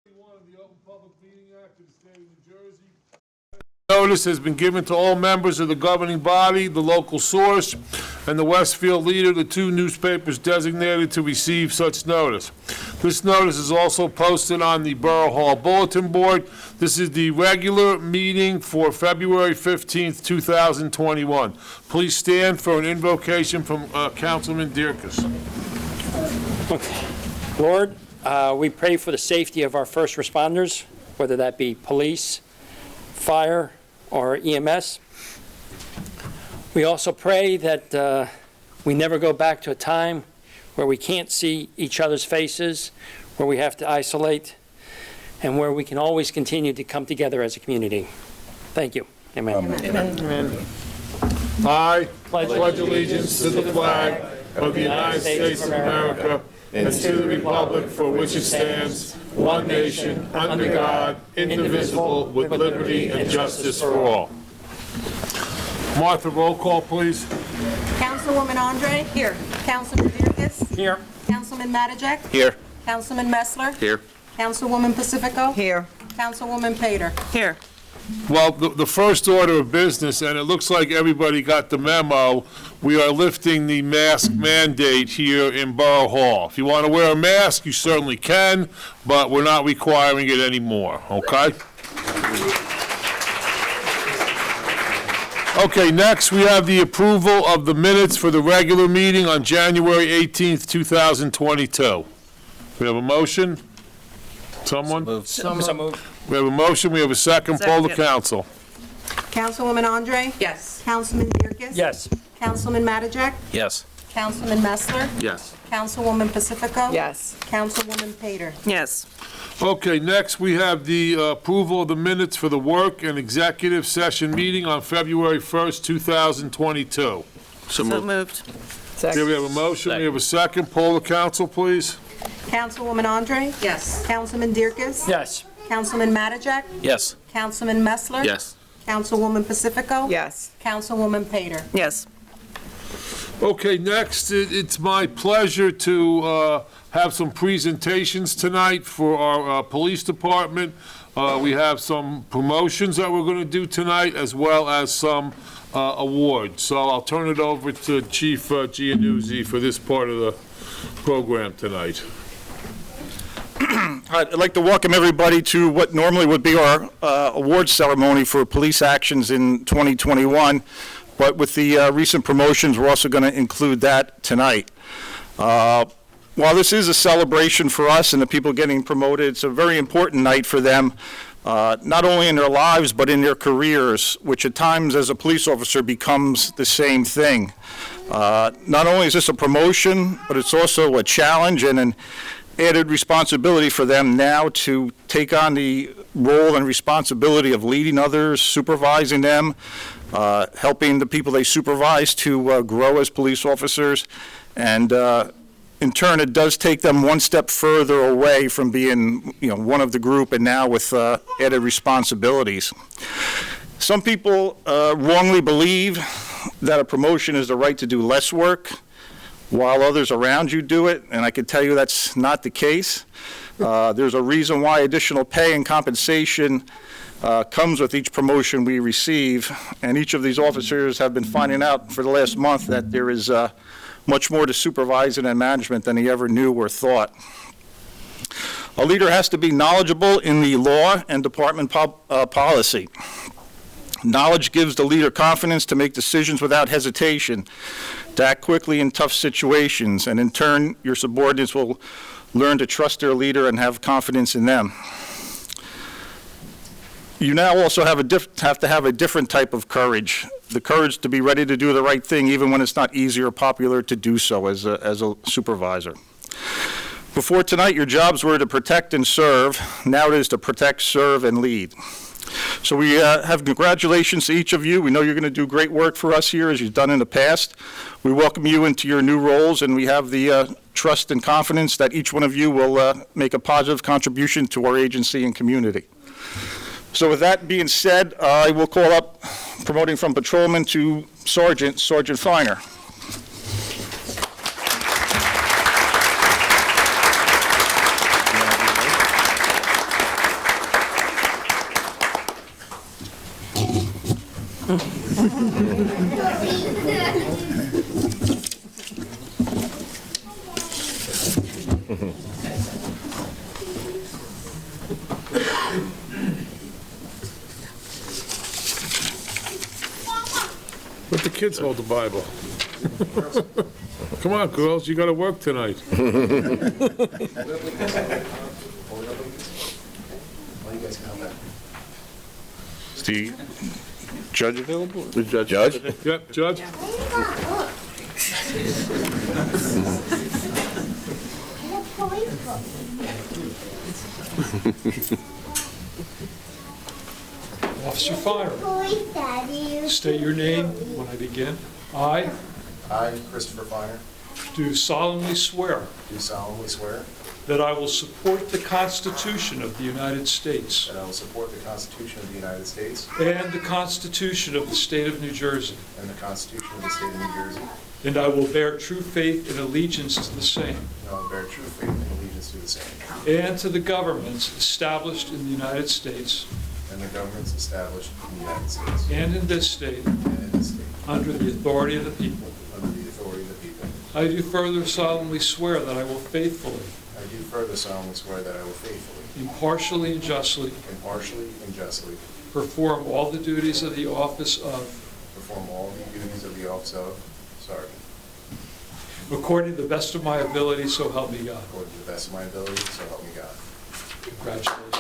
Of the Open Public Meeting Act of the State of New Jersey. Notice has been given to all members of the governing body, the local source, and the Westfield Leader, the two newspapers designated to receive such notice. This notice is also posted on the Borough Hall Bulletin Board. This is the regular meeting for February 15th, 2021. Please stand for an invocation from Councilman Dierkes. Okay. Lord, we pray for the safety of our first responders, whether that be police, fire, or EMS. We also pray that we never go back to a time where we can't see each other's faces, where we have to isolate, and where we can always continue to come together as a community. Thank you. Amen. Amen. Amen. I pledge allegiance to the flag of the United States of America and to the republic for which it stands, one nation, under God, indivisible, with liberty and justice for all. Martha, roll call, please. Councilwoman Andre? Here. Councilman Dierkes? Here. Councilman Matajek? Here. Councilman Messler? Here. Councilwoman Pacifico? Here. Councilwoman Pater? Here. Well, the first order of business, and it looks like everybody got the memo, we are lifting the mask mandate here in Borough Hall. If you want to wear a mask, you certainly can, but we're not requiring it anymore, okay? Okay, next we have the approval of the minutes for the regular meeting on January 18th, 2022. We have a motion? Someone? So moved. We have a motion, we have a second. Poll the council. Councilwoman Andre? Yes. Councilman Dierkes? Yes. Councilman Matajek? Yes. Councilman Messler? Yes. Councilwoman Pacifico? Yes. Councilwoman Pater? Yes. Okay, next we have the approval of the minutes for the work and executive session meeting on February 1st, 2022. So moved. moved. Here we have a motion, we have a second. Poll the council, please. Councilwoman Andre? Yes. Councilman Dierkes? Yes. Councilman Matajek? Yes. Councilman Messler? Yes. Councilwoman Pacifico? Yes. Councilwoman Pater? Yes. Okay, next, it's my pleasure to have some presentations tonight for our police department. We have some promotions that we're going to do tonight, as well as some awards. So I'll turn it over to Chief Giannuzzi for this part of the program tonight. I'd like to welcome everybody to what normally would be our awards ceremony for police actions in 2021, but with the recent promotions, we're also going to include that tonight. While this is a celebration for us and the people getting promoted, it's a very important night for them, not only in their lives, but in their careers, which at times as a police officer becomes the same thing. Not only is this a promotion, but it's also a challenge and an added responsibility for them now to take on the role and responsibility of leading others, supervising them, helping the people they supervise to grow as police officers, and in turn, it does take them one step further away from being, one of the group, and now with added responsibilities. Some people wrongly believe that a promotion is the right to do less work while others around you do it, and I can tell you that's not the case. There's a reason why additional pay and compensation comes with each promotion we receive, and each of these officers have been finding out for the last month that there is much more to supervising and management than he ever knew or thought. A leader has to be knowledgeable in the law and department policy. Knowledge gives the leader confidence to make decisions without hesitation, to act quickly in tough situations, and in turn, your subordinates will learn to trust their leader and have confidence in them. You now also have to have a different type of courage, the courage to be ready to do the right thing even when it's not easy or popular to do so as a supervisor. Before tonight, your jobs were to protect and serve. Now it is to protect, serve, and lead. So we have congratulations to each of you. We know you're going to do great work for us here as you've done in the past. We welcome you into your new roles, and we have the trust and confidence that each one of you will make a positive contribution to our agency and community. So with that being said, I will call up promoting from patrolman to Sergeant Feiner. Let the kids hold the Bible. Come on, girls, you gotta work tonight. Is the judge available? The judge? Yep, Judge? Officer Finer, state your name when I begin. I I, Christopher Finer, do solemnly swear do solemnly swear that I will support the Constitution of the United States that I will support the Constitution of the United States and the Constitution of the State of New Jersey, and the Constitution of the State of New Jersey, and I will bear true faith and allegiance to the same and I will bear true faith and allegiance to the same, and to the governments established in the United States and the governments established in the United States and in this state and in this state, under the authority of the people. under the authority of the people. I do further solemnly swear that I will faithfully, I do further solemnly swear that I will faithfully, impartially, and justly impartially, and justly perform all the duties of the office of, perform all the duties of the office of Sergeant, according to the best of my ability, so help me God. according to the best of my ability, so help me God. Congratulations.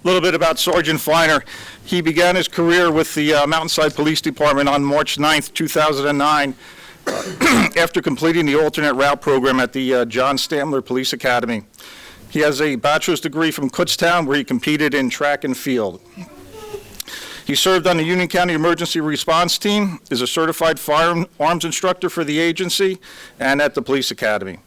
A little bit about Sergeant Finer. He began his career with the Mountainside Police Department on March 9th, 2009, after completing the alternate route program at the John Stamler Police Academy. He has a bachelor's degree from Kutztown, where he competed in track and field. He served on the Union County Emergency Response Team, is a certified firearms instructor for the agency, and at the Police Academy.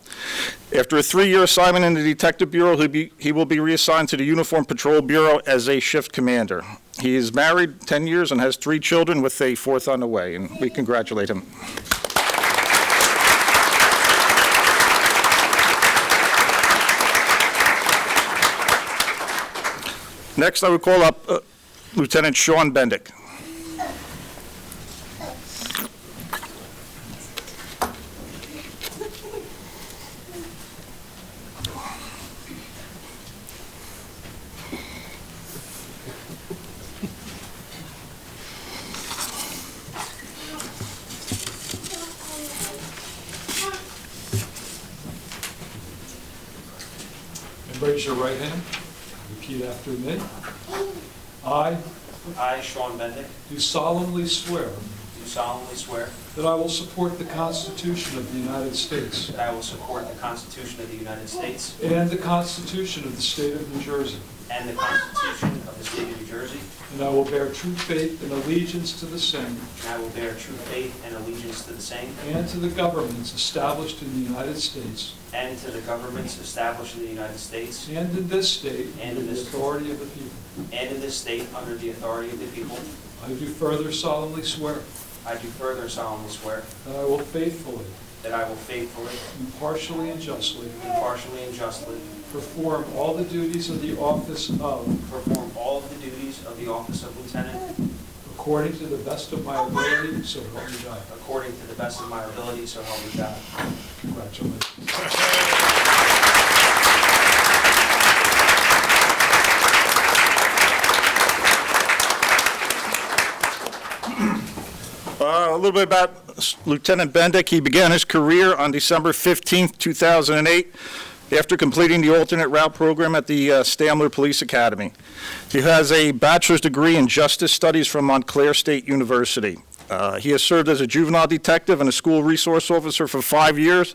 After a 3-year assignment in the Detective Bureau, he will be reassigned to the Uniform Patrol Bureau as a shift commander. He is married 10 years and has 3 children, with a 4th on the way, and we congratulate him. Next, I would call up Lieutenant Sean Bendick. And raise your right hand. Repeat after me. I I, Sean Bendick, do solemnly swear do solemnly swear that I will support the Constitution of the United States that I will support the Constitution of the United States and the Constitution of the State of New Jersey, and the Constitution of the State of New Jersey, and I will bear true faith and allegiance to the same and I will bear true faith and allegiance to the same and to the governments established in the United States and to the governments established in the United States and in this state And under in the this- authority of the people. and in this state under the authority of the people. I do further solemnly swear I do further solemnly swear that I will faithfully, that I will faithfully, impartially, and justly impartially, and justly perform all the duties of the office of, perform all of the duties of the office of lieutenant according to the best of my ability, so help me God. according to the best of my ability, so help me God. Congratulations. A little bit about Lieutenant Bendick. He began his career on December 15th, 2008, after completing the alternate route program at the Stamler Police Academy. He has a bachelor's degree in justice studies from Montclair State University. He has served as a juvenile detective and a school resource officer for 5 years,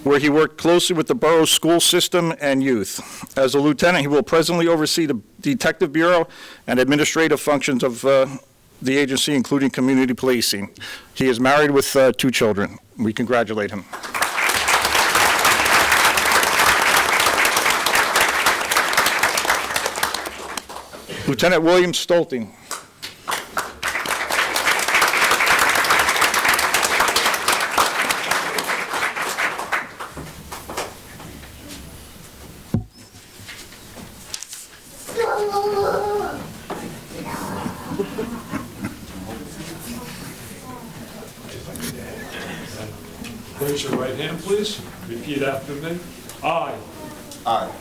where he worked closely with the borough's school system and youth. As a lieutenant, he will presently oversee the Detective Bureau and administrative functions of the agency, including community policing. He is married with 2 children. We congratulate him. Lieutenant William Stolting. Raise your right hand, please. Repeat after me. I I,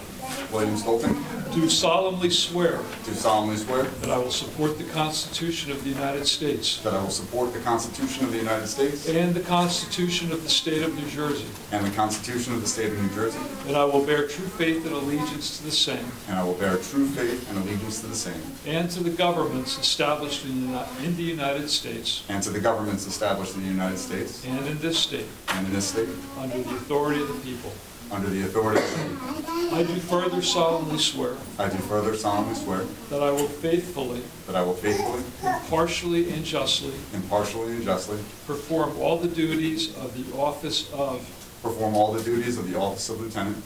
William Stolten, do solemnly swear do solemnly swear that I will support the Constitution of the United States that I will support the Constitution of the United States and the Constitution of the State of New Jersey, and the Constitution of the State of New Jersey, and I will bear true faith and allegiance to the same and I will bear true faith and allegiance to the same, and to the governments established in the United States and to the governments established in the United States and in this state, and in this state, under the authority of the people. under the authority of the people. I do further solemnly swear I do further solemnly swear that I will faithfully, that I will faithfully, impartially, and justly impartially, and justly perform all the duties of the office of, perform all the duties of the office of lieutenant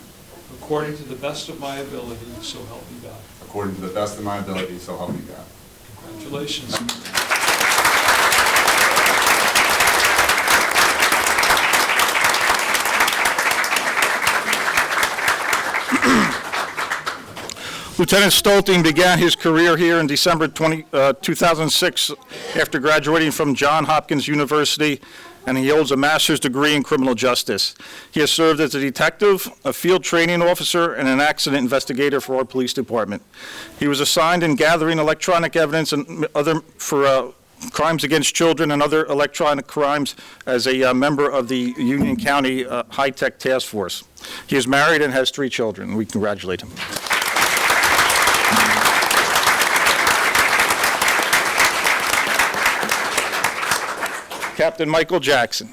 according to the best of my ability, so help me God. according to the best of my ability, so help me God. Congratulations. Lieutenant Stolting began his career here in December 2006 after graduating from Johns Hopkins University, and he holds a master's degree in criminal justice. He has served as a detective, a field training officer, and an accident investigator for our police department. He was assigned in gathering electronic evidence and for crimes against children and other electronic crimes as a member of the Union County High-Tech Task Force. He is married and has 3 children. We congratulate him. Captain Michael Jackson.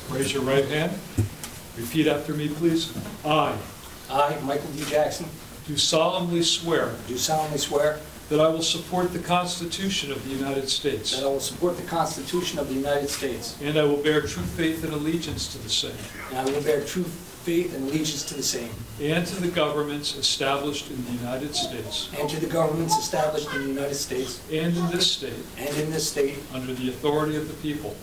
Raise your right hand. Repeat after me, please. I I, Michael D. Jackson, do solemnly swear do solemnly swear that I will support the Constitution of the United States, that I will support the Constitution of the United States, and I will bear true faith and allegiance to the same, and I will bear true faith and allegiance to the same, and to the governments established in the United States and to the governments established in the United States and in this state, and in this state, under the authority of the people.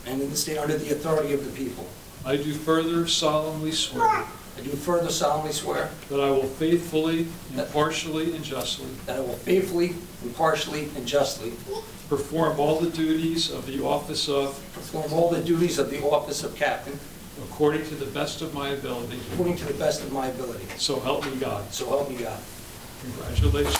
and in the state under the authority of the people. I do further solemnly swear I do further solemnly swear that I will faithfully, impartially, and justly that I will faithfully, impartially, and justly perform all the duties of the office of, perform all the duties of the office of captain according to the best of my ability. according to the best of my ability. So help me God. So help me God. Congratulations.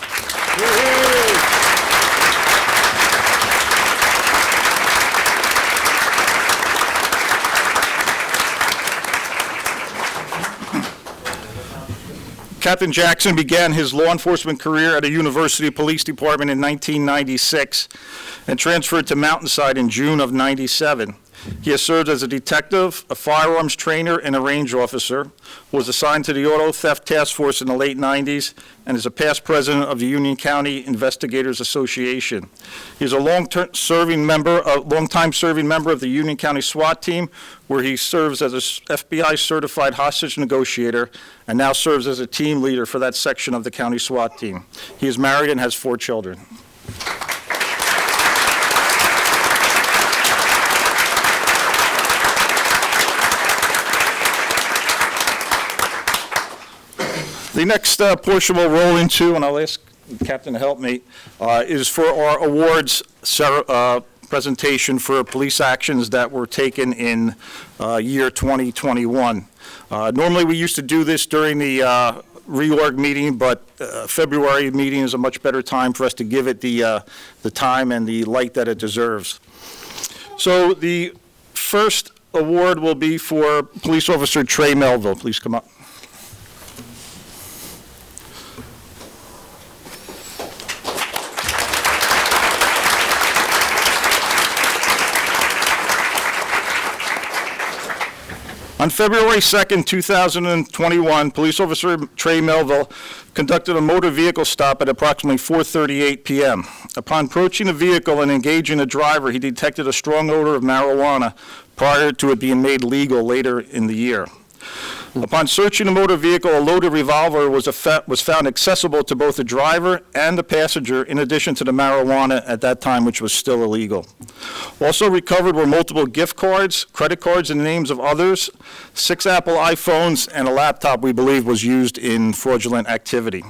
Captain Jackson began his law enforcement career at a university police department in 1996 and transferred to Mountainside in June of '97. He has served as a detective, a firearms trainer, and a range officer, was assigned to the Auto Theft Task Force in the late '90s, and is a past president of the Union County Investigators Association. He is a longtime serving member of the Union County SWAT team, where he serves as a FBI certified hostage negotiator, and now serves as a team leader for that section of the county SWAT team. He is married and has 4 children. The next portion we'll roll into, and I'll ask the Captain to help me, is for our awards presentation for police actions that were taken in year 2021. Normally, we used to do this during the reorg meeting, but February meeting is a much better time for us to give it the time and the light that it deserves. So the first award will be for Police Officer Trey Melville. Please come up. On February 2nd, 2021, Police Officer Trey Melville conducted a motor vehicle stop at approximately 4:38 p.m. Upon approaching the vehicle and engaging the driver, he detected a strong odor of marijuana prior to it being made legal later in the year. Upon searching the motor vehicle, a loaded revolver was found accessible to both the driver and the passenger, in addition to the marijuana at that time, which was still illegal. Also recovered were multiple gift cards, credit cards in the names of others, 6 Apple iPhones, and a laptop we believe was used in fraudulent activity.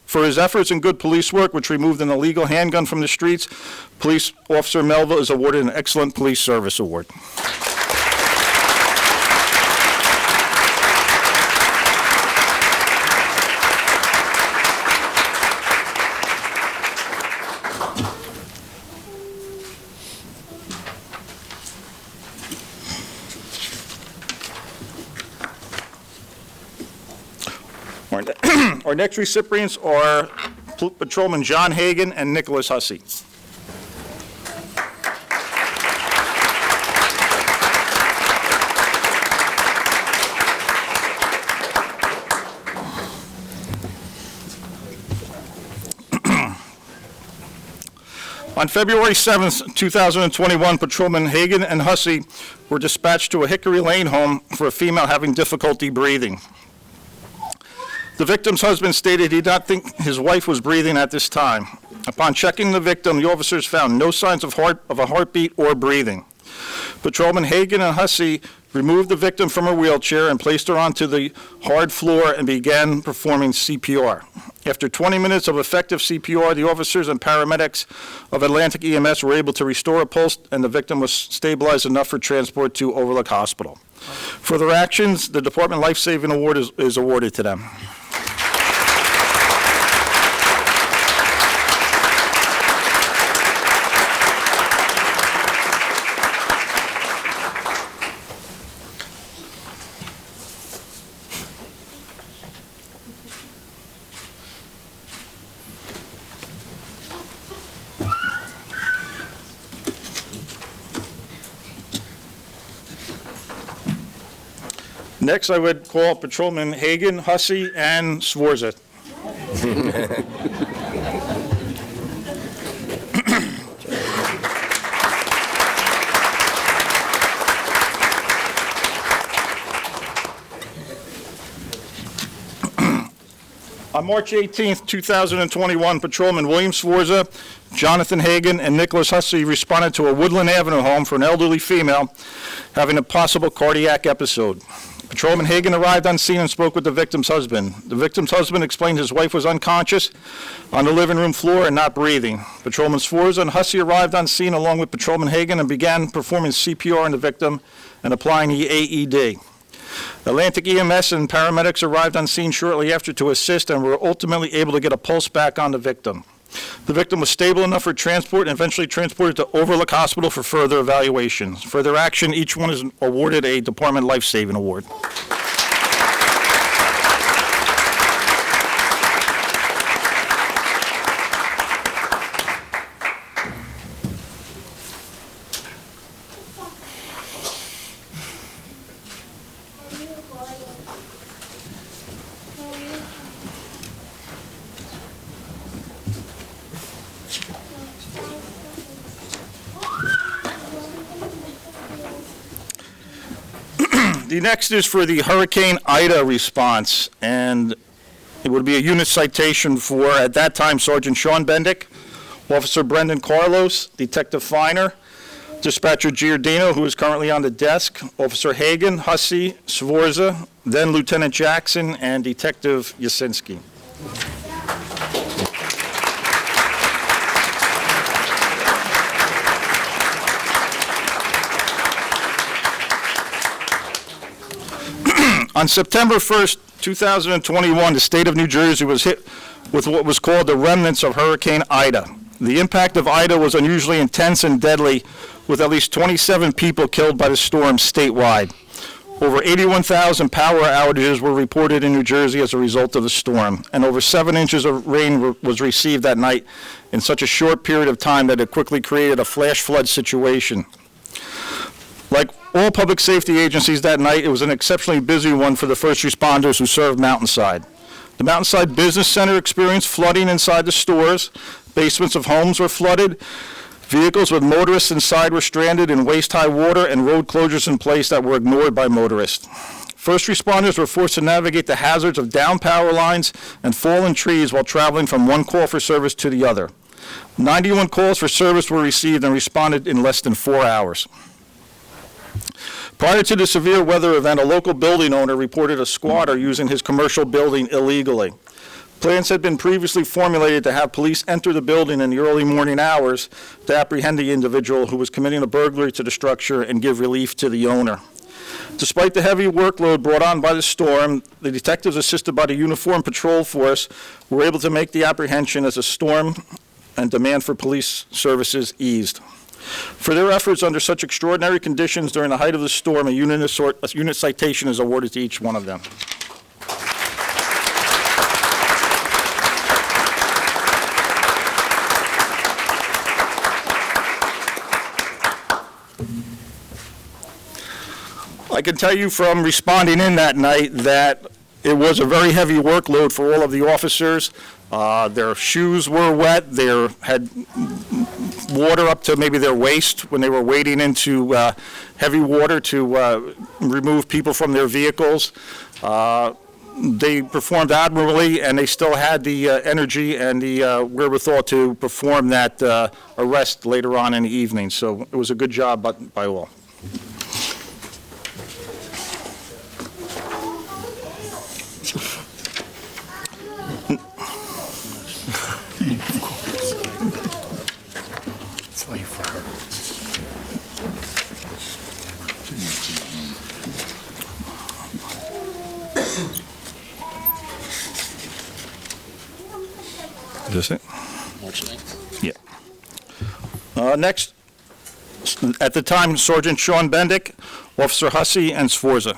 For his efforts in good police work, which removed an illegal handgun from the streets, Police Officer Melville is awarded an Excellent Police Service Award. Our next recipients are Patrolman John Hagan and Nicholas Hussey. On February 7th, 2021, Patrolman Hagan and Hussey were dispatched to a Hickory Lane home for a female having difficulty breathing. The victim's husband stated he did not think his wife was breathing at this time. Upon checking the victim, the officers found no signs of a heartbeat or breathing. Patrolman Hagan and Hussey removed the victim from her wheelchair and placed her onto the hard floor and began performing CPR. After 20 minutes of effective CPR, the officers and paramedics of Atlantic EMS were able to restore a pulse, and the victim was stabilized enough for transport to Overlook Hospital. For their actions, the Department Life Saving Award is awarded to them. Next, I would call Patrolman Hagan, Hussey, and Sforza. On March 18th, 2021, Patrolman William Sforza, Jonathan Hagan, and Nicholas Hussey responded to a Woodland Avenue home for an elderly female having a possible cardiac episode. Patrolman Hagan arrived on scene and spoke with the victim's husband. The victim's husband explained his wife was unconscious on the living room floor and not breathing. Patrolman Sforza and Hussey arrived on scene along with Patrolman Hagan and began performing CPR on the victim and applying the AED. Atlantic EMS and paramedics arrived on scene shortly after to assist and were ultimately able to get a pulse back on the victim. The victim was stable enough for transport and eventually transported to Overlook Hospital for further evaluation. For their action, each one is awarded a Department Life Saving Award. The next is for the Hurricane Ida response, and it would be a unit citation for, at that time, Sergeant Sean Bendick, Officer Brendan Carlos, Detective Feiner, Dispatcher Giordino, who is currently on the desk, Officer Hagan, Hussey, Sforza, then Lieutenant Jackson, and Detective Yasinski. On September 1st, 2021, the state of New Jersey was hit with what was called the remnants of Hurricane Ida. The impact of Ida was unusually intense and deadly, with at least 27 people killed by the storm statewide. Over 81,000 power outages were reported in New Jersey as a result of the storm, and over 7 inches of rain was received that night in such a short period of time that it quickly created a flash flood situation. Like all public safety agencies that night, it was an exceptionally busy one for the first responders who served Mountainside. The Mountainside Business Center experienced flooding inside the stores. Basements of homes were flooded. Vehicles with motorists inside were stranded in waist-high water, and road closures in place that were ignored by motorists. First responders were forced to navigate the hazards of down power lines and fallen trees while traveling from one call for service to the other. 91 calls for service were received and responded in less than 4 hours. Prior to the severe weather event, a local building owner reported a squatter using his commercial building illegally. Plans had been previously formulated to have police enter the building in the early morning hours to apprehend the individual who was committing a burglary to the structure and give relief to the owner. Despite the heavy workload brought on by the storm, the detectives, assisted by the uniformed patrol force, were able to make the apprehension as the storm and demand for police services eased. For their efforts under such extraordinary conditions during the height of the storm, a unit citation is awarded to each one of them. I can tell you from responding in that night that it was a very heavy workload for all of the officers. Their shoes were wet. They had water up to maybe their waist when they were wading into heavy water to remove people from their vehicles. They performed admirably, and they still had the energy and the wherewithal to perform that arrest later on in the evening. So it was a good job by all. Is this it? Yeah. Next, at the time, Sergeant Sean Bendick, Officer Hussey, and Sforza.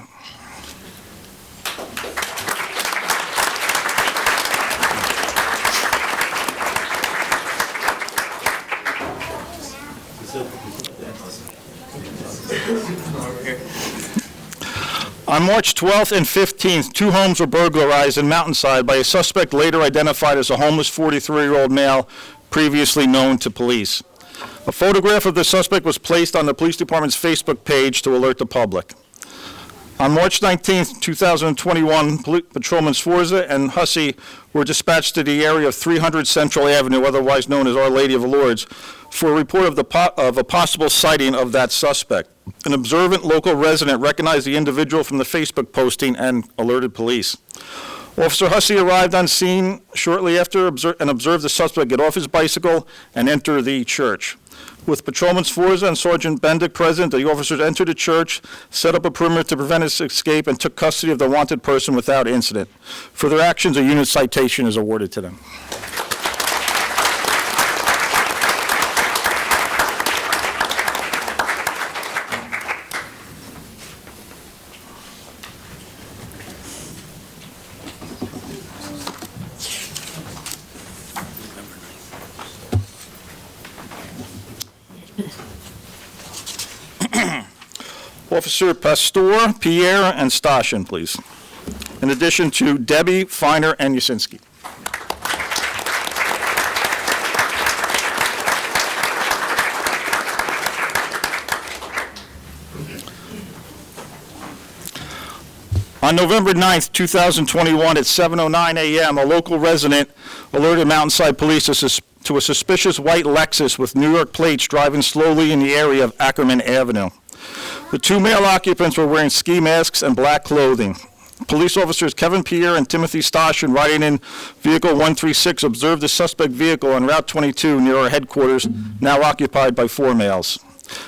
On March 12th and 15th, 2 homes were burglarized in Mountainside by a suspect later identified as a homeless 43-year-old male previously known to police. A photograph of the suspect was placed on the police department's Facebook page to alert the public. On March 19th, 2021, Patrolman Sforza and Hussey were dispatched to the area of 300 Central Avenue, otherwise known as Our Lady of the Lourdes, for a report of a possible sighting of that suspect. An observant local resident recognized the individual from the Facebook posting and alerted police. Officer Hussey arrived on scene shortly after and observed the suspect get off his bicycle and enter the church. With Patrolman Sforza and Sergeant Bendick present, the officers entered the church, set up a perimeter to prevent his escape, and took custody of the wanted person without incident. For their actions, a unit citation is awarded to them. Officer Pastor, Pierre, and Stashin, please. In addition to Debbie, Feiner, and Yasinski. On November 9th, 2021, at 7:09 a.m., a local resident alerted Mountainside Police to a suspicious white Lexus with New York plates driving slowly in the area of Ackerman Avenue. The 2 male occupants were wearing ski masks and black clothing. Police officers Kevin Pierre and Timothy Stashin, riding in vehicle 136, observed the suspect vehicle on Route 22 near our headquarters, now occupied by 4 males.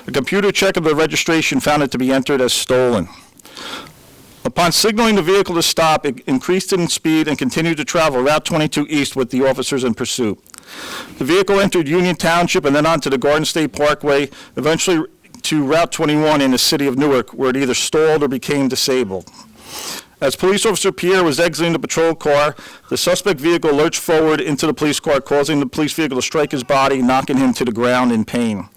A computer check of the registration found it to be entered as stolen. Upon signaling the vehicle to stop, it increased in speed and continued to travel Route 22 east with the officers in pursuit. The vehicle entered Union Township and then onto the Garden State Parkway, eventually to Route 21 in the city of Newark, where it either stalled or became disabled. As Police Officer Pierre was exiting the patrol car, the suspect vehicle lurched forward into the police car, causing the police vehicle to strike his body, knocking him to the ground in pain.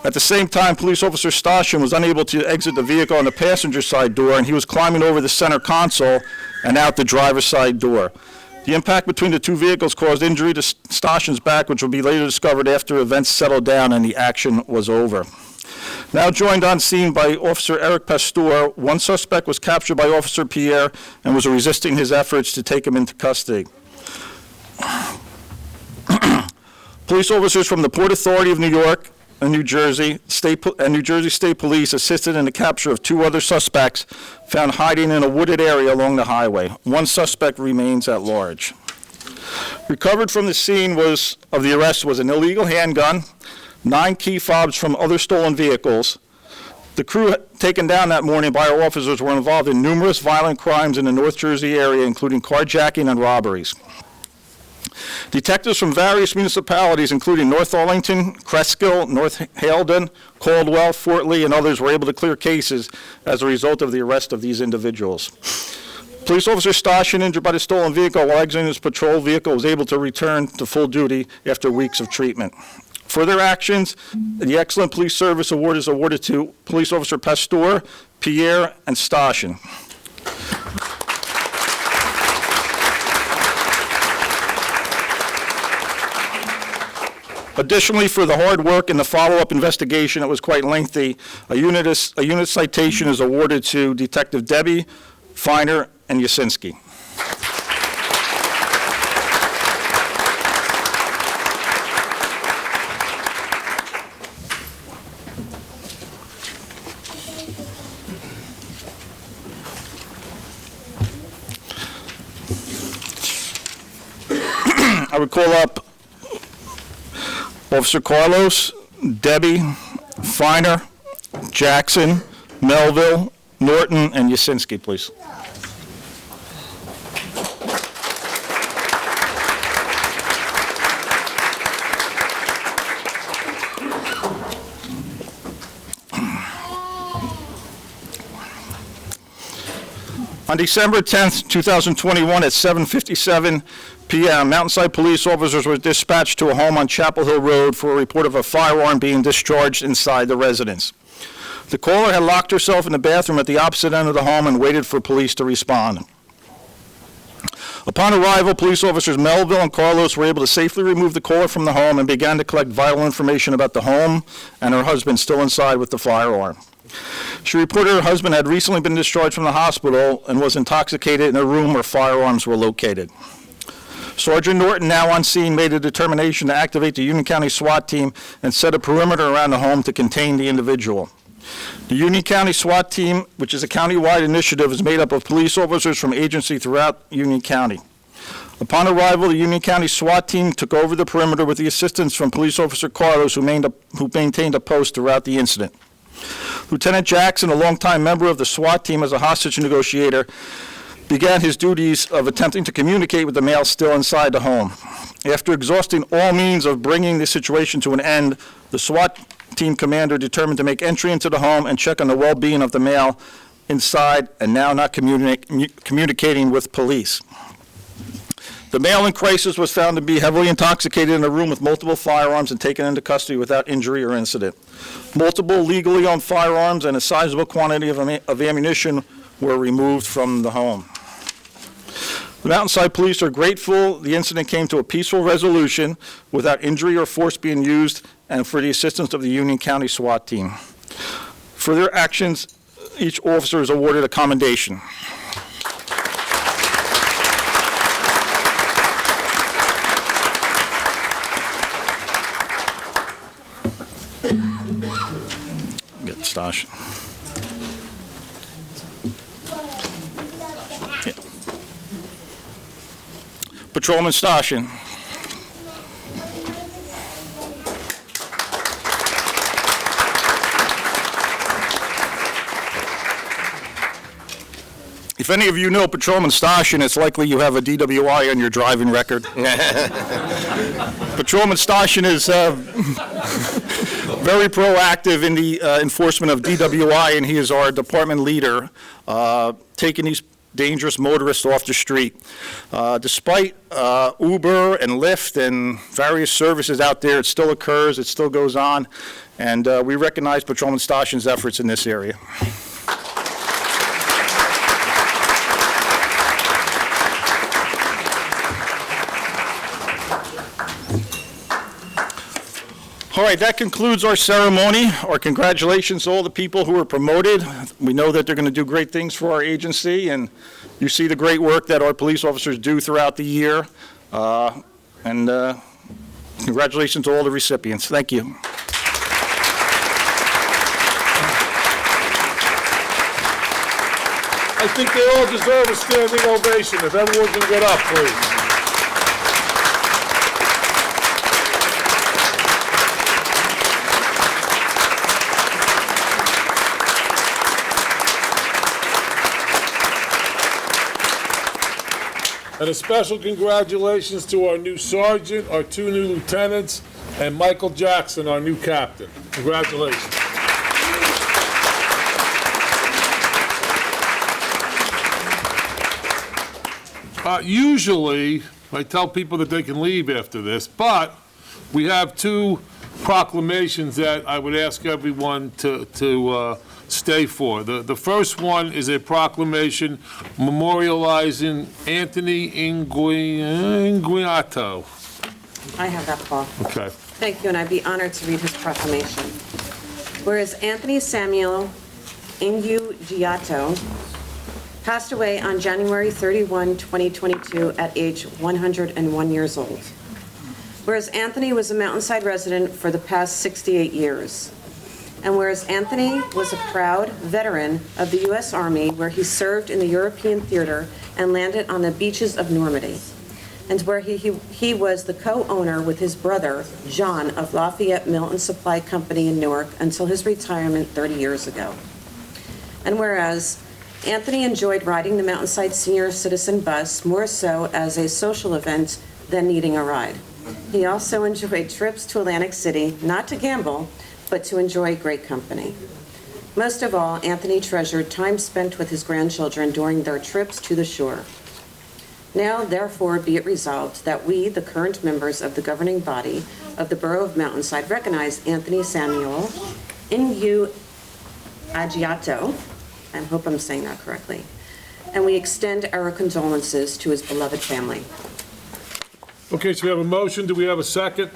At the same time, Police Officer Stashin was unable to exit the vehicle on the passenger side door, and he was climbing over the center console and out the driver's side door. The impact between the 2 vehicles caused injury to Stashin's back, which will be later discovered after events settled down and the action was over. Now joined on scene by Officer Eric Pasteur, one suspect was captured by Officer Pierre and was resisting his efforts to take him into custody. Police officers from the Port Authority of New York and New Jersey State Police assisted in the capture of 2 other suspects found hiding in a wooded area along the highway. 1 suspect remains at large. Recovered from the scene of the arrest was an illegal handgun, 9 key fobs from other stolen vehicles. The crew taken down that morning by our officers were involved in numerous violent crimes in the North Jersey area, including carjacking and robberies. Detectives from various municipalities, including North Arlington, Cresskill, North Haledon, Caldwell, Fort Lee, and others, were able to clear cases as a result of the arrest of these individuals. Police Officer Stashin, injured by the stolen vehicle while exiting his patrol vehicle, was able to return to full duty after weeks of treatment. For their actions, the Excellent Police Service Award is awarded to Police Officer Pasteur, Pierre, and Stashin. Additionally, for the hard work in the follow-up investigation, it was quite lengthy, a unit citation is awarded to Detective Debbie, Feiner, and Yasinski. I would call up Officer Carlos, Debbie, Feiner, Jackson, Melville, Norton, and Yasinski, please. On December 10th, 2021, at 7:57 p.m., Mountainside police officers were dispatched to a home on Chapel Hill Road for a report of a firearm being discharged inside the residence. The caller had locked herself in the bathroom at the opposite end of the home and waited for police to respond. Upon arrival, police officers Melville and Carlos were able to safely remove the caller from the home and began to collect vital information about the home and her husband still inside with the firearm. She reported her husband had recently been discharged from the hospital and was intoxicated in a room where firearms were located. Sergeant Norton, now on scene, made a determination to activate the Union County SWAT team and set a perimeter around the home to contain the individual. The Union County SWAT team, which is a county-wide initiative, is made up of police officers from agencies throughout Union County. Upon arrival, the Union County SWAT team took over the perimeter with the assistance from Police Officer Carlos, who maintained a post throughout the incident. Lieutenant Jackson, a longtime member of the SWAT team as a hostage negotiator, began his duties of attempting to communicate with the male still inside the home. After exhausting all means of bringing the situation to an end, the SWAT team commander determined to make entry into the home and check on the well-being of the male inside and now not communicating with police. The male in crisis was found to be heavily intoxicated in a room with multiple firearms and taken into custody without injury or incident. Multiple legally owned firearms and a sizable quantity of ammunition were removed from the home. The Mountainside Police are grateful the incident came to a peaceful resolution without injury or force being used, and for the assistance of the Union County SWAT team. For their actions, each officer is awarded a commendation. Get the stash. Yeah. Patrolman Stashin. If any of you know Patrolman Stashin, it's likely you have a DWI on your driving record. Patrolman Stashin is very proactive in the enforcement of DWI, and he is our department leader, taking these dangerous motorists off the street. Despite Uber and Lyft and various services out there, it still occurs, it still goes on, and we recognize Patrolman Stashin's efforts in this area. All right, that concludes our ceremony. Our congratulations to all the people who were promoted. We know that they're going to do great things for our agency, and you see the great work that our police officers do throughout the year. Congratulations to all the recipients. Thank you. I think they all deserve a standing ovation. If everyone can get up, please. And a special congratulations to our new sergeant, our 2 new lieutenants, and Michael Jackson, our new captain. Congratulations. Usually, I tell people that they can leave after this, but we have 2 proclamations that I would ask everyone to stay for. The first one is a proclamation memorializing Anthony Inguiato. I have that, Paul. Okay. Thank you, and I'd be honored to read his proclamation. Whereas Anthony Samuel Inguiato passed away on January 31, 2022, at age 101 years old. Whereas Anthony was a Mountainside resident for the past 68 years. And whereas Anthony was a proud veteran of the U.S. Army, where he served in the European theater and landed on the beaches of Normandy, and where he was the co-owner with his brother, John, of Lafayette Mill and Supply Company in Newark until his retirement 30 years ago. And whereas Anthony enjoyed riding the Mountainside Senior Citizen Bus more so as a social event than needing a ride. He also enjoyed trips to Atlantic City, not to gamble, but to enjoy great company. Most of all, Anthony treasured time spent with his grandchildren during their trips to the shore. Now, therefore, be it resolved that we, the current members of the governing body of the Borough of Mountainside, recognize Anthony Samuel Inguiato, I hope I'm saying that correctly, and we extend our condolences to his beloved family. Okay, so we have a motion. Do we have a second?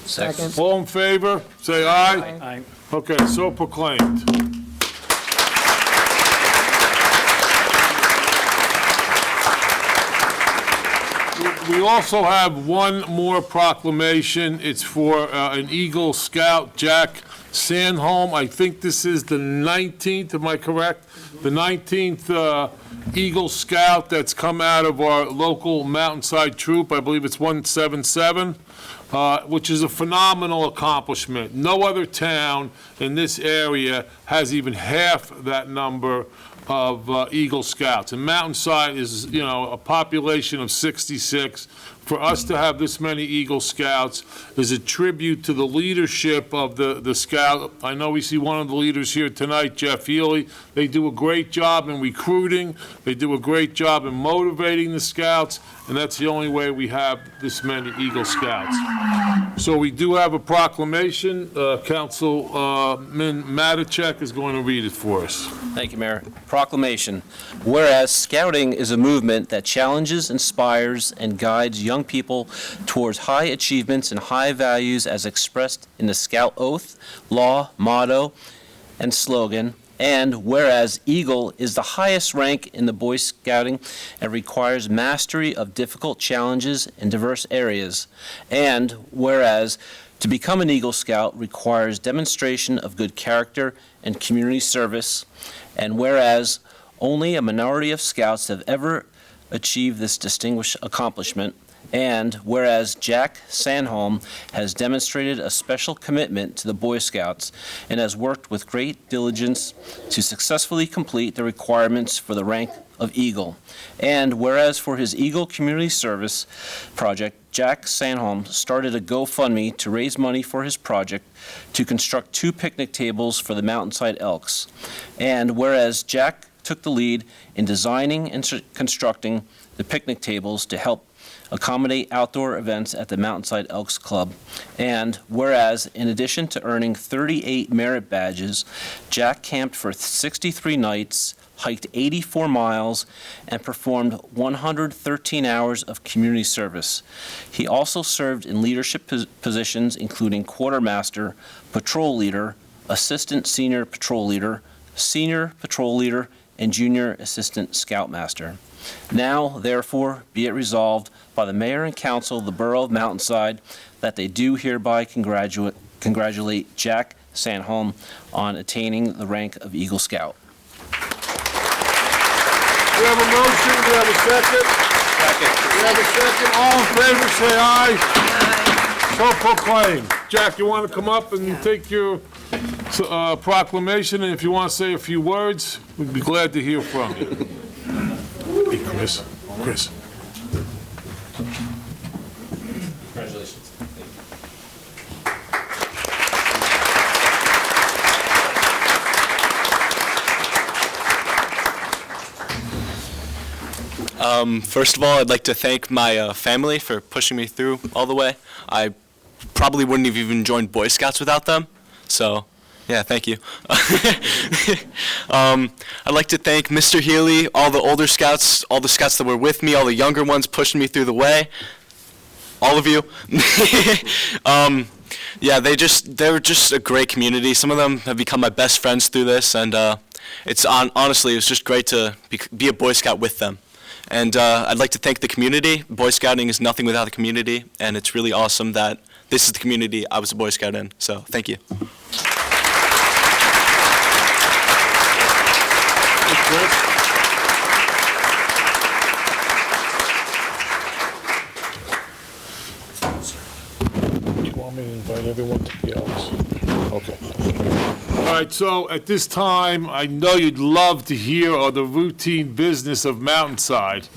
Second. All in favor, say aye. Aye. Okay, so proclaimed. We also have one more proclamation. It's for an Eagle Scout, Jack Sandholm. I think this is the 19th, am I correct? The 19th Eagle Scout that's come out of our local Mountainside troop. I believe it's 177. Which is a phenomenal accomplishment. No other town in this area has even half that number of Eagle Scouts. And Mountainside is, a population of 66. For us to have this many Eagle Scouts is a tribute to the leadership of the Scout. I know we see one of the leaders here tonight, Jeff Healy. They do a great job in recruiting. They do a great job in motivating the Scouts, and that's the only way we have this many Eagle Scouts. So we do have a proclamation. Councilman Matichak is going to read it for us. Thank you, Mayor. Proclamation. Whereas Scouting is a movement that challenges, inspires, and guides young people towards high achievements and high values as expressed in the Scout Oath, Law, Motto, and slogan. And whereas Eagle is the highest rank in the Boy Scouting and requires mastery of difficult challenges in diverse areas. And whereas to become an Eagle Scout requires demonstration of good character and community service. And whereas only a minority of Scouts have ever achieved this distinguished accomplishment. And whereas Jack Sandholm has demonstrated a special commitment to the Boy Scouts and has worked with great diligence to successfully complete the requirements for the rank of Eagle. And whereas for his Eagle Community Service project, Jack Sandholm started a GoFundMe to raise money for his project to construct 2 picnic tables for the Mountainside Elks. And whereas Jack took the lead in designing and constructing the picnic tables to help accommodate outdoor events at the Mountainside Elks Club. And whereas, in addition to earning 38 merit badges, Jack camped for 63 nights, hiked 84 miles, and performed 113 hours of community service. He also served in leadership positions including quartermaster, patrol leader, assistant senior patrol leader, and junior assistant scoutmaster. Now, therefore, be it resolved by the mayor and council of the Borough of Mountainside that they do hereby congratulate Jack Sanholm on attaining the rank of Eagle Scout. We have a motion, we have a second. We have a second. All in favor, say aye. So proclaimed. Jack, you want to come up and take your proclamation, and if you want to say a few words, we'd be glad to hear from you. Hey, Chris. Congratulations. First of all, I'd like to thank my family for pushing me through all the way. I probably wouldn't have even joined Boy Scouts without them, so yeah, thank you. I'd like to thank Mr. Healy, all the older scouts, all the scouts that were with me, all the younger ones pushing me through the way, all of you. Yeah, they're just a great community. Some of them have become my best friends through this, and honestly, it was just great to be a Boy Scout with them. And I'd like to thank the community. Boy Scouting is nothing without the community, and it's really awesome that this is the community I was a Boy Scout in. So, thank you. You want me to invite everyone to the Elks? Okay. All right, so at this time, I know you'd love to hear the routine business of Mountainside,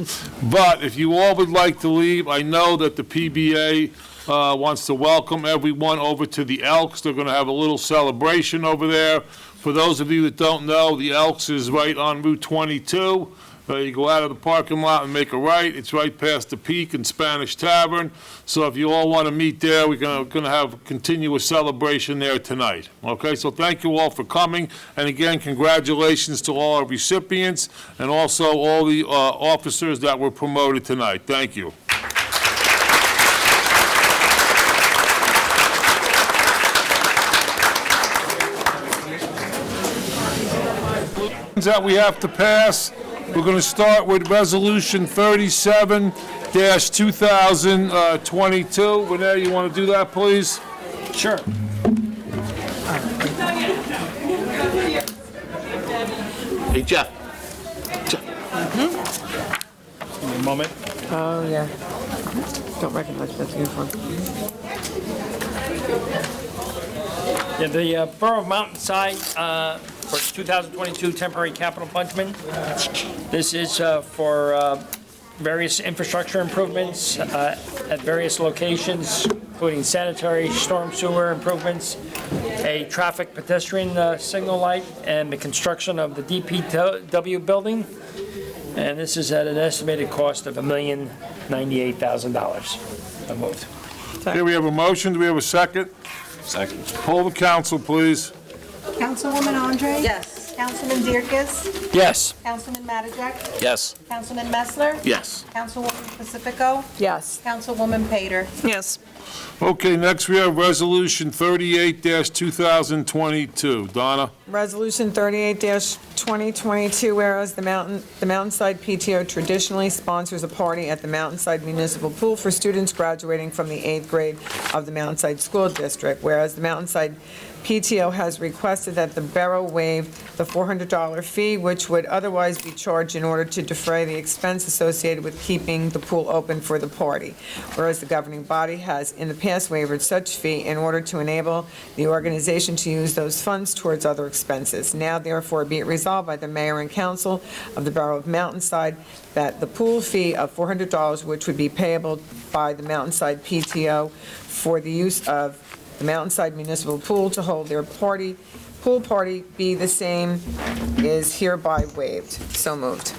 but if you all would like to leave, I know that the PBA wants to welcome everyone over to the Elks. They're going to have a little celebration over there. For those of you that don't know, the Elks is right on Route 22. You go out of the parking lot and make a right. It's right past the Peak and Spanish Tavern. So if you all want to meet there, we're going to have a continuous celebration there tonight. Okay, so thank you all for coming. And again, congratulations to all our recipients and also all the officers that were promoted tonight. Thank you. That we have to pass. We're going to start with Resolution 37-2022. Renee, you want to do that, please? Sure. Hey, Jeff. Give me a moment. Oh, yeah. Don't recognize that uniform. Yeah, the Borough of Mountainside for 2022 temporary capital budget. This is for various infrastructure improvements at various locations, including sanitary, storm sewer improvements, a traffic pedestrian signal light, and the construction of the DPW building. And this is at an estimated cost of $1,098,000. So moved. Okay, we have a motion. Do we have a second? Second. Poll the council, please. Councilwoman Andre? Yes. Councilman Dierkes? Yes. Councilman Matijak? Yes. Councilman Messler? Yes. Councilwoman Pacifico? Yes. Councilwoman Pater? Yes. Okay, next we have Resolution 38-2022. Donna? Resolution 38-2022, whereas the Mountainside PTO traditionally sponsors a party at the Mountainside Municipal Pool for students graduating from the 8th grade of the Mountainside School District, whereas the Mountainside PTO has requested that the borough waive the $400 fee, which would otherwise be charged in order to defray the expense associated with keeping the pool open for the party, whereas the governing body has in the past waived such fee in order to enable the organization to use those funds towards other expenses. Now, therefore, be it resolved by the mayor and council of the Borough of Mountainside that the pool fee of $400, which would be payable by the Mountainside PTO for the use of the Mountainside Municipal Pool to hold their pool party be the same, is hereby waived. So moved.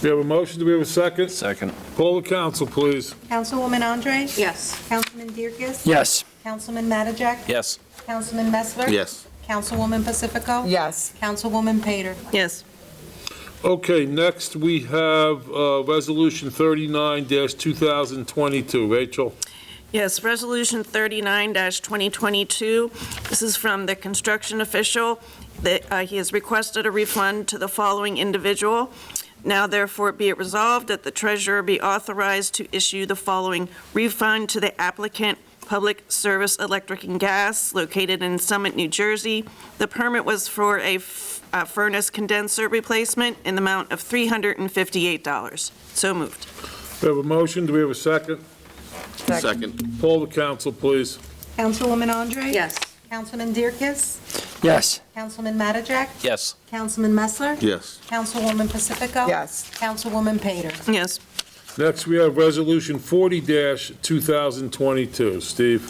We have a motion. Do we have a second? Second. Poll the council, please. Councilwoman Andre? Yes. Councilman Dierkes? Yes. Councilman Matijak? Yes. Councilman Messler? Yes. Councilwoman Pacifico? Yes. Councilwoman Pater? Yes. Okay, next we have Resolution 39-2022. Rachel? Yes, Resolution 39-2022. This is from the construction official. He has requested a refund to the following individual. Now therefore be it resolved that the treasurer be authorized to issue the following refund to the applicant, Public Service Electric and Gas, located in Summit, New Jersey. The permit was for a furnace condenser replacement in the amount of $358. So moved. We have a motion, do we have a second? Second. Poll the council, please. Councilwoman Andre? Yes. Councilman Dierkes? Yes. Councilman Mattajak? Yes. Councilman Messler? Yes. Councilwoman Pacifico? Yes. Councilwoman Pater? Yes. Next, we have Resolution 40-2022. Steve?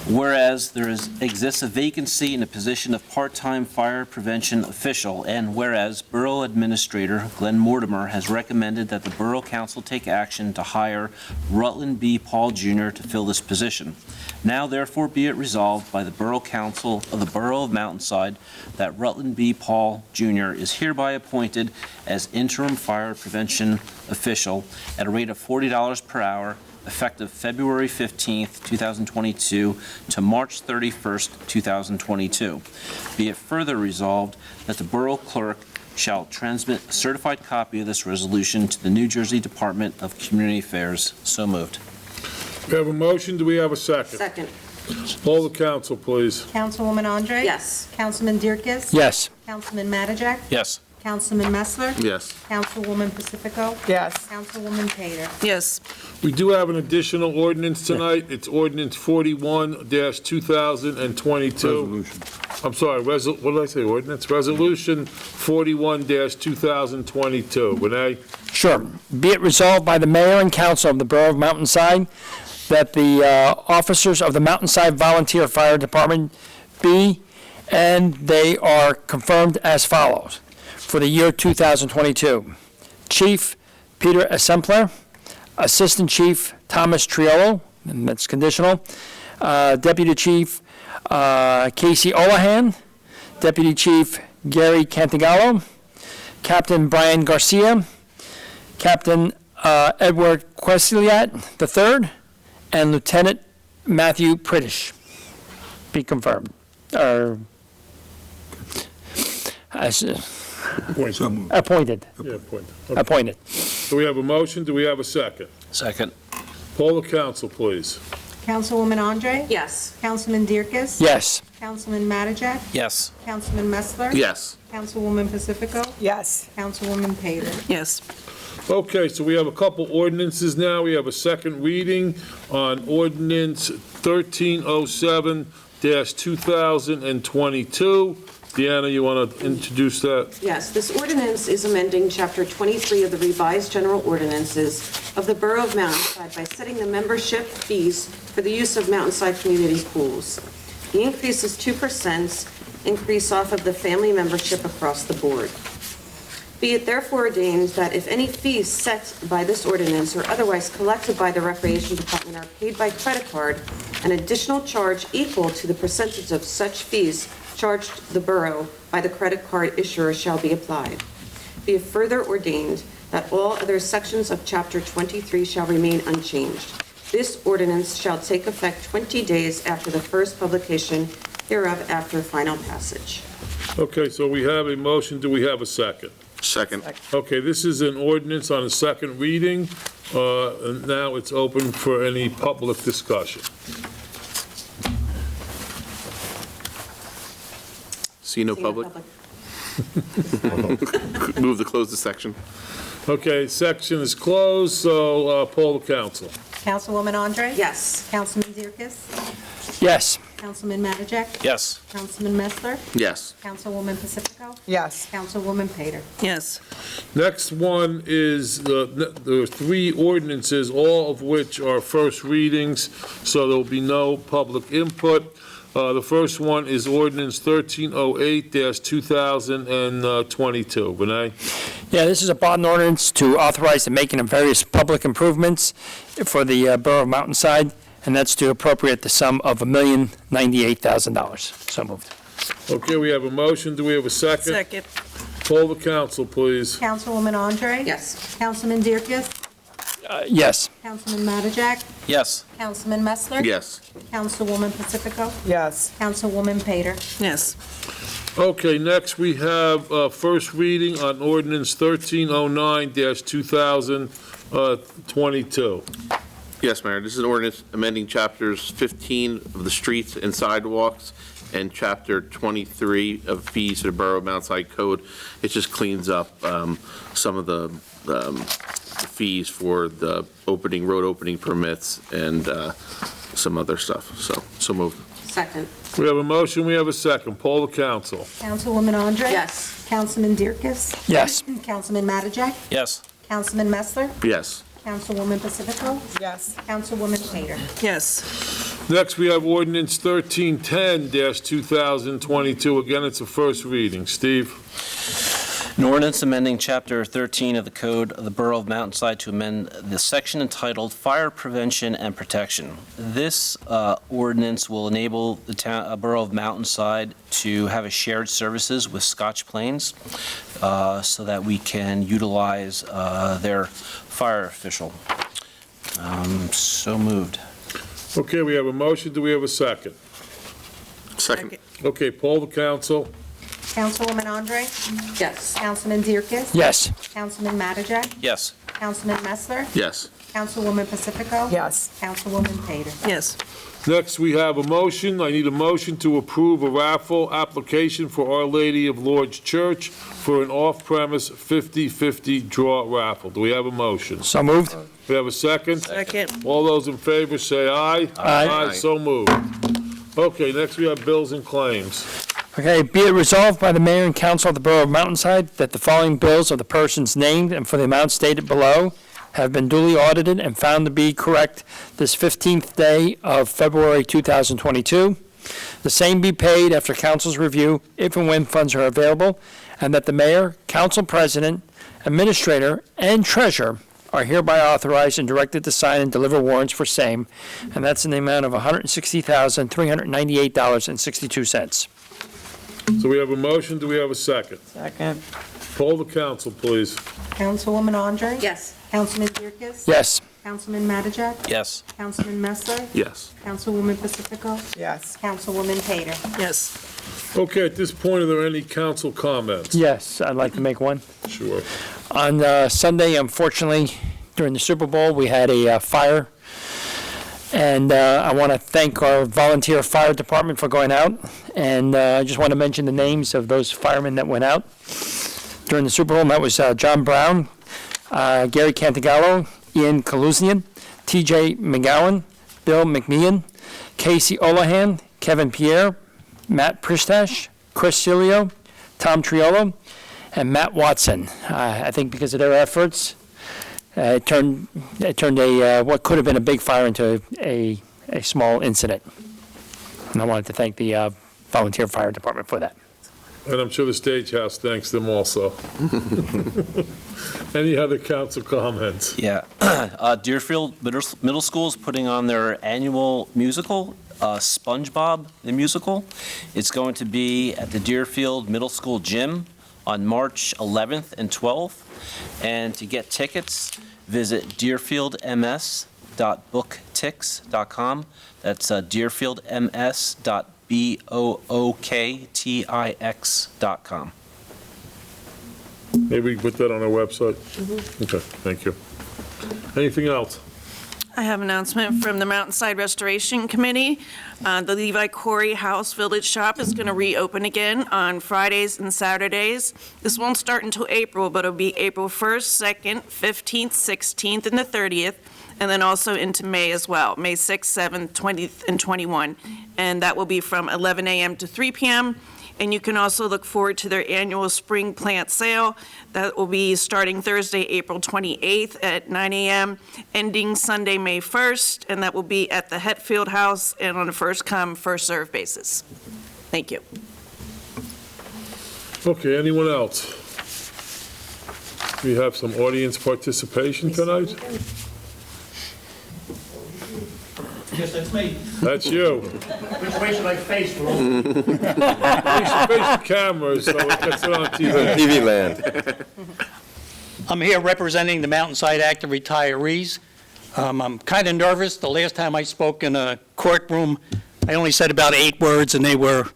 Whereas there exists a vacancy in the position of part-time fire prevention official, and whereas Borough Administrator Glenn Mortimer has recommended that the Borough Council take action to hire Rutland B. Paul Jr. to fill this position. Now therefore be it resolved by the Borough Council of the Borough of Mountainside that Rutland B. Paul Jr. is hereby appointed as interim fire prevention official at a rate of $40 per hour, effective February 15th, 2022 to March 31st, 2022. Be it further resolved that the Borough Clerk shall transmit a certified copy of this resolution to the New Jersey Department of Community Affairs. So moved. We have a motion, do we have a second? Second. Poll the council, please. Councilwoman Andre? Yes. Councilman Dierkes? Yes. Councilman Mattajak? Yes. Councilman Messler? Yes. Councilwoman Pacifico? Yes. Councilwoman Pater? Yes. We do have an additional ordinance tonight. It's Ordinance 41-2022. I'm sorry, what did I say, ordinance? Resolution 41-2022. Renee? Sure. Be it resolved by the mayor and council of the Borough of Mountainside that the officers of the Mountainside Volunteer Fire Department be, and they are confirmed as follows. For the year 2022, Chief Peter Assempler, Assistant Chief Thomas Triolo, and that's conditional, Deputy Chief Casey Olahan, Deputy Chief Gary Cantagallo, Captain Brian Garcia, Captain Edward Quesiliat III, and Lieutenant Matthew Pritish. Be confirmed. Appointed. Yeah, appointed. Appointed. Do we have a motion? Do we have a second? Second. Poll the council, please. Councilwoman Andre? Yes. Councilman Dierkes? Yes. Councilman Mattajak? Yes. Councilman Messler? Yes. Councilwoman Pacifico? Yes. Councilwoman Pater? Yes. Okay, so we have a couple ordinances now. We have a second reading on Ordinance 1307-2022. Deanna, you want to introduce that? Yes, this ordinance is amending Chapter 23 of the revised general ordinances of the Borough of Mountainside by setting the membership fees for the use of Mountainside community pools. The increase is 2% increase off of the family membership across the board. Be it therefore ordained that if any fees set by this ordinance or otherwise collected by the Recreation Department are paid by credit card, an additional charge equal to the percentage of such fees charged the borough by the credit card issuer shall be applied. Be it further ordained that all other sections of Chapter 23 shall remain unchanged. This ordinance shall take effect 20 days after the first publication hereof after final passage. Okay, so we have a motion. Do we have a second? Second. Okay, this is an ordinance on a second reading. And now it's open for any public discussion. See no public? Move to close the section. Okay, section is closed, so poll the council. Councilwoman Andre? Yes. Councilman Dierkes? Yes. Councilman Mattajak? Yes. Councilman Messler? Yes. Councilwoman Pacifico? Yes. Councilwoman Pater? Yes. Next one is there are three ordinances, all of which are first readings, so there will be no public input. The first one is Ordinance 1308-2022. Renee? Yeah, this is a bond ordinance to authorize the making of various public improvements for the Borough of Mountainside, and that's to appropriate the sum of $1,098,000. So moved. Okay, we have a motion. Do we have a second? Second. Poll the council, please. Councilwoman Andre? Yes. Councilman Dierkes? Yes. Councilman Mattajak? Yes. Councilman Messler? Yes. Councilwoman Pacifico? Yes. Councilwoman Pater? Yes. Okay, next we have first reading on ordinance 1309-2022. Yes, Mayor, this is an ordinance amending chapters 15 of the streets and sidewalks and chapter 23 of fees to the Borough of Mountainside Code. It just cleans up some of the fees for the road opening permits and some other stuff. So moved. Second. We have a motion, we have a second. Poll the council. Councilwoman Andre? Yes. Councilman Dierkes? Yes. Councilman Mattajak? Yes. Councilman Messler? Yes. Councilwoman Pacifico? Yes. Councilwoman Pater? Yes. Next, we have ordinance 1310-2022. Again, it's a first reading. Steve? An ordinance amending Chapter 13 of the Code of the Borough of Mountainside to amend the section entitled Fire Prevention and Protection. This ordinance will enable the Borough of Mountainside to have a shared services with Scotch Plains so that we can utilize their fire official. So moved. Okay, we have a motion. Do we have a second? Second. Okay, poll the council. Councilwoman Andre? Yes. Councilman Dierkes? Yes. Councilman Mattajak? Yes. Councilman Messler? Yes. Councilwoman Pacifico? Yes. Councilwoman Pater? Yes. Next, we have a motion. I need a motion to approve a raffle application for Our Lady of Lourdes Church for an off-premise 50/50 draw raffle. Do we have a motion? So moved. We have a second? Second. All those in favor say aye. Aye. So moved. Okay, next we have bills and claims. Okay, be it resolved by the mayor and council of the Borough of Mountainside that the following bills of the persons named and for the amount stated below have been duly audited and found to be correct this 15th day of February 2022. The same be paid after council's review if and when funds are available, and that the mayor, council president, administrator, and treasurer are hereby authorized and directed to sign and deliver warrants for same, and that's in the amount of $160,398.62. So we have a motion. Do we have a second? Second. Poll the council, please. Councilwoman Andre? Yes. Councilman Dierkes? Yes. Councilman Mattajak? Yes. Councilman Messler? Yes. Councilwoman Pacifico? Yes. Councilwoman Pater? Yes. Okay, at this point, are there any council comments? Yes, I'd like to make one. Sure. On Sunday, unfortunately, during the Super Bowl, we had a fire. And I want to thank our volunteer fire department for going out. And I just want to mention the names of those firemen that went out during the Super Bowl. And that was John Brown, Gary Cantagallo, Ian Kalusian, TJ McGowan, Bill McMeehan, Casey Olahan, Kevin Pierre, Matt Pristash, Chris Cilio, Tom Triolo, and Matt Watson. I think because of their efforts, it turned a what could have been a big fire into a small incident. And I wanted to thank the volunteer fire department for that. And I'm sure the Stage House thanks them also. Any other council comments? Yeah. Deerfield Middle School is putting on their annual musical, SpongeBob the Musical. It's going to be at the Deerfield Middle School gym on March 11th and 12th. And to get tickets, visit deerfieldms.booktix.com. That's deerfieldms.booktix.com. Maybe we can put that on our website? Okay, thank you. Anything else? I have an announcement from the Mountainside Restoration Committee. The Levi Corey House Village Shop is going to reopen again on Fridays and Saturdays. This won't start until April, but it'll be April 1st, 2nd, 15th, 16th, and the 30th, and then also into May as well, May 6th, 7th, 20th, and 21. And that will be from 11 a.m. to 3 p.m. And you can also look forward to their annual spring plant sale. That will be starting Thursday, April 28th at 9 a.m., ending Sunday, May 1st, and that will be at the Hetfield House and on a first-come, first-served basis. Thank you. Okay, anyone else? We have some audience participation tonight? guess that's me. That's you. Which way should I face for all? You should face the camera so it gets it on TV. TV land. I'm here representing the Mountainside active retirees. I'm kind of nervous. The last time I spoke in a courtroom, I only said about 8 words, and they were,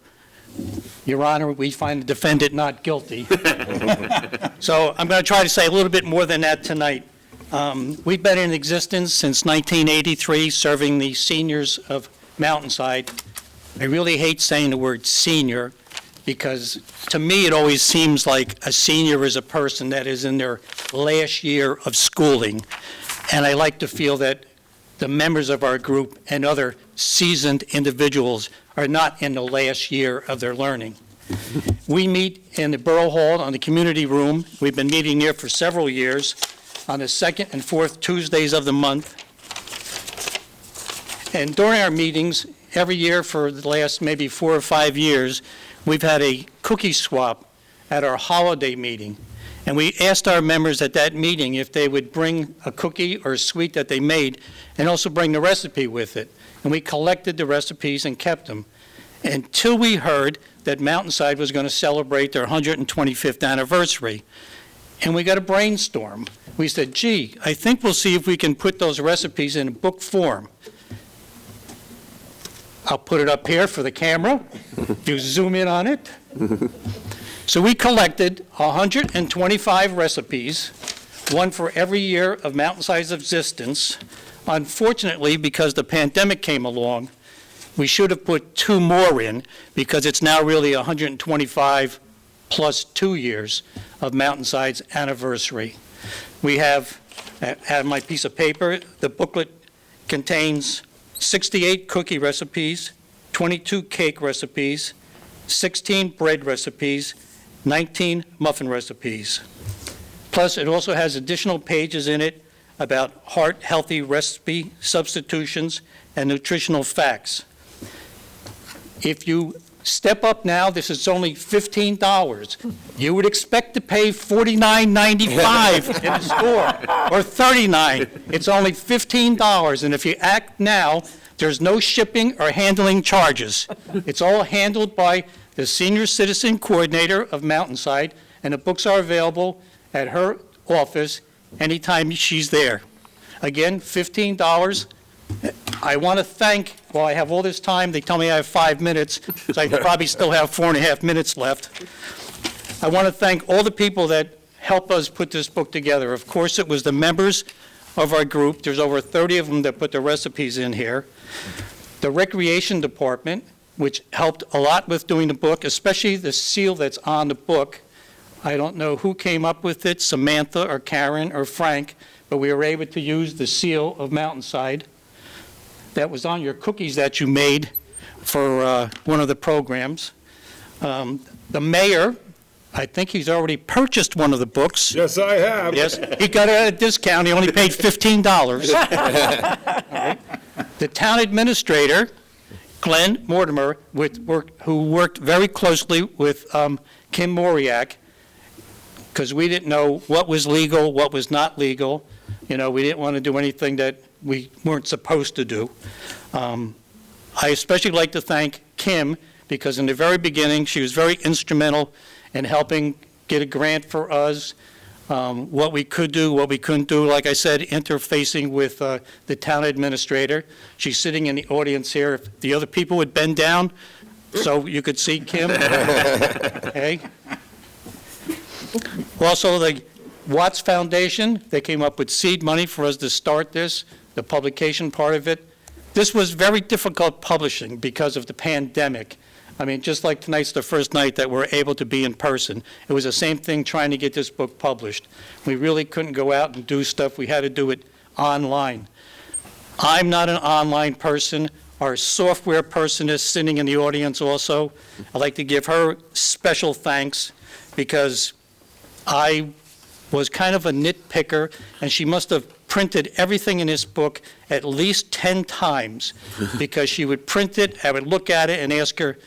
Your Honor, we find the defendant not guilty. So I'm going to try to say a little bit more than that tonight. We've been in existence since 1983, serving the seniors of Mountainside. I really hate saying the word senior, because to me it always seems like a senior is a person that is in their last year of schooling. And I like to feel that the members of our group and other seasoned individuals are not in the last year of their learning. We meet in the Borough Hall on the community room. We've been meeting here for several years on the second and fourth Tuesdays of the month. And during our meetings, every year for the last maybe 4 or 5 years, we've had a cookie swap at our holiday meeting. And we asked our members at that meeting if they would bring a cookie or a sweet that they made and also bring the recipe with it. And we collected the recipes and kept them until we heard that Mountainside was going to celebrate their 125th anniversary. And we got a brainstorm. We said, gee, I think we'll see if we can put those recipes in book form. I'll put it up here for the camera. You zoom in on it. So we collected 125 recipes, one for every year of Mountainside's existence. Unfortunately, because the pandemic came along, we should have put 2 more in, because it's now really 125 plus 2 years of Mountainside's anniversary. We have my piece of paper. The booklet contains 68 cookie recipes, 22 cake recipes, 16 bread recipes, 19 muffin recipes. Plus, it also has additional pages in it about heart-healthy recipe substitutions and nutritional facts. If you step up now, this is only $15. You would expect to pay $49.95 in the store, or $39. It's only $15, and if you act now, there's no shipping or handling charges. It's all handled by the Senior Citizen Coordinator of Mountainside, and the books are available at her office anytime she's there. Again, $15. I want to thank, while I have all this time, they tell me I have 5 minutes, so I probably still have 4.5 minutes left. I want to thank all the people that helped us put this book together. Of course, it was the members of our group. There's over 30 of them that put the recipes in here. The Recreation Department, which helped a lot with doing the book, especially the seal that's on the book. I don't know who came up with it, Samantha or Karen or Frank, but we were able to use the seal of Mountainside that was on your cookies that you made for one of the programs. The mayor, I think he's already purchased one of the books. Yes, I have. Yes, he got it at a discount. He only paid $15. Right. The town administrator, Glenn Mortimer, who worked very closely with Kim Moriak, because we didn't know what was legal, what was not legal. You know, we didn't want to do anything that we weren't supposed to do. I especially like to thank Kim, because in the very beginning, she was very instrumental in helping get a grant for us, what we could do, what we couldn't do. Like I said, interfacing with the town administrator. She's sitting in the audience here. If the other people would bend down so you could see Kim. Okay. Also, the Watts Foundation, they came up with seed money for us to start this, the publication part of it. This was very difficult publishing because of the pandemic. I mean, just like tonight's the first night that we're able to be in person. It was the same thing trying to get this book published. We really couldn't go out and do stuff. We had to do it online. I'm not an online person. Our software person is sitting in the audience also. I'd like to give her special thanks, because I was kind of a nitpicker, and she must have printed everything in this book at least 10 times, because she would print it, I would look at it and ask her,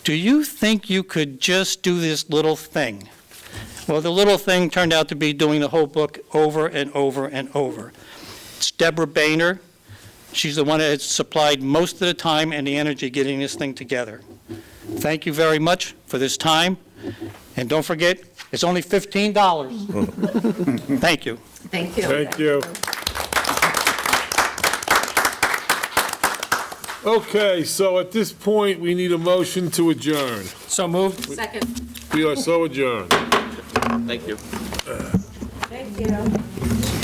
do you think you could just do this little thing? Well, the little thing turned out to be doing the whole book over and over and over. It's Deborah Boehner. She's the one that has supplied most of the time and the energy getting this thing together. Thank you very much for this time, and don't forget, it's only $15. Thank you. Thank you. Thank you. Okay, so at this point, we need a motion to adjourn. So moved. Second. We are so adjourned. Thank you. Thank you.